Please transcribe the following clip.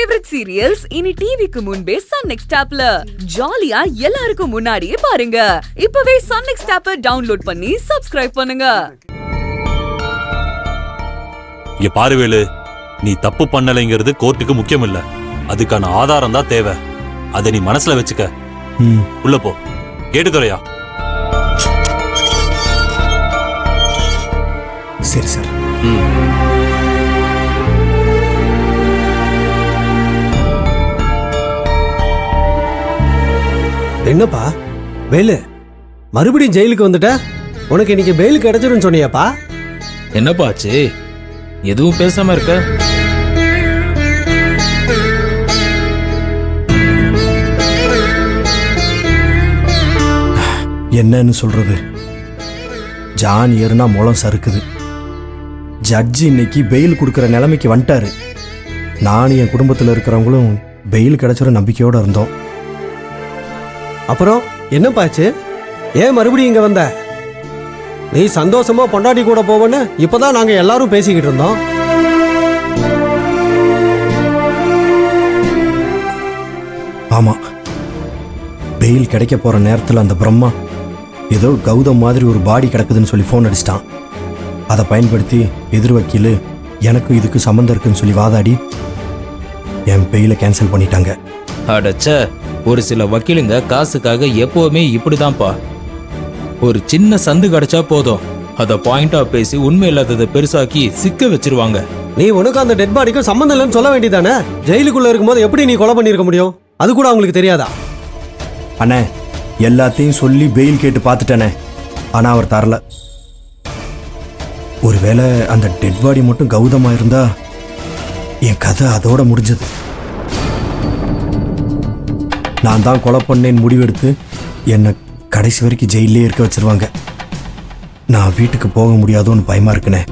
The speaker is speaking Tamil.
ஃபேவரட் சீரியல்ஸ் இனி டிவிக்கு முன்பே சன் நெக்ஸ்ட் ஆப்ல ஜாலியா எல்லாருக்கும் முன்னாடியே பாருங்க. இப்பவே சன் நெக்ஸ்ட் ஆப்பை டவுன்லோட் பண்ணி சப்ஸ்கிரைப் பண்ணுங்க. இங்க பாருவேலு, நீ தப்பு பண்ணலைங்கிறது கோர்ட்டுக்கு முக்கியம் இல்ல, அதுக்கான ஆதாரம் தான் தேவை. அதை நீ மனசுல வச்சுக்க. உள்ள போ. கேட்டுதுரையா? சரி சார். என்னப்பா வேலு, மறுபடியும் ஜெயிலுக்கு வந்துட்ட? உனக்கு இன்னைக்கு பெயில் கிடைச்சிருன்னு சொன்னியாப்பா? என்னப்பா ஆச்சு? எதுவும் பேசாம இருக்க? என்னன்னு சொல்றது, ஜான் ஏறுனா முளம் சறுக்குது. ஜட்ஜி இன்னைக்கு பெயில் கொடுக்குற நிலைமைக்கு வந்துட்டாரு. நானும் என் குடும்பத்தில் இருக்கிறவங்களும் பெயில் கிடைச்சிட நம்பிக்கையோடு இருந்தோம். அப்புறம் என்னப்பாச்சு? ஏன் மறுபடியும் இங்க வந்த? நீ சந்தோஷமா பொண்டாட்டி கூட போவன்னு இப்பதான் நாங்க எல்லாரும் பேசிக்கிட்டு இருந்தோம். ஆமா, பெயில் கிடைக்க போற நேரத்தில் அந்த பிரம்மா ஏதோ கௌதம் மாதிரி ஒரு பாடி கிடக்குதுன்னு சொல்லி ஃபோன் அடிச்சிட்டான். அதை பயன்படுத்தி எதிர் வக்கீல் எனக்கும் இதுக்கு சம்மந்தம் இருக்குன்னு சொல்லி வாதாடி என் பெயில கேன்சல் பண்ணிட்டாங்க. அடச்ச, ஒரு சில வக்கீலுங்க காசுக்காக எப்பவுமே இப்படிதான்ப்பா. ஒரு சின்ன சந்து கிடைச்சா போதும், அதை பாயிண்டா பேசி உண்மை இல்லாததை பெருசாக்கி சிக்க வச்சிருவாங்க. நீ உனக்கு அந்த டெட் பாடிக்கும் சம்மந்தம் இல்லைன்னு சொல்ல வேண்டியதானே? ஜெயிலுக்குள்ள இருக்கும்போது எப்படி நீ கொலை பண்ணிருக்க முடியும்? அது கூட அவங்களுக்கு தெரியாதா? அண்ணே, எல்லாத்தையும் சொல்லி பெயில் கேட்டு பார்த்துட்டேனே, ஆனா அவர் தரல. ஒருவேளை அந்த டெட் பாடி மட்டும் கௌதமா இருந்தா என் கதை அதோட முடிஞ்சது. நான் தான் கொலை பண்ணேன்னு முடிவெடுத்து என்னை கடைசி வரைக்கும் ஜெயிலே இருக்க வச்சிருவாங்க. நான் வீட்டுக்கு போக முடியாதோன்னு பயமா இருக்குனே.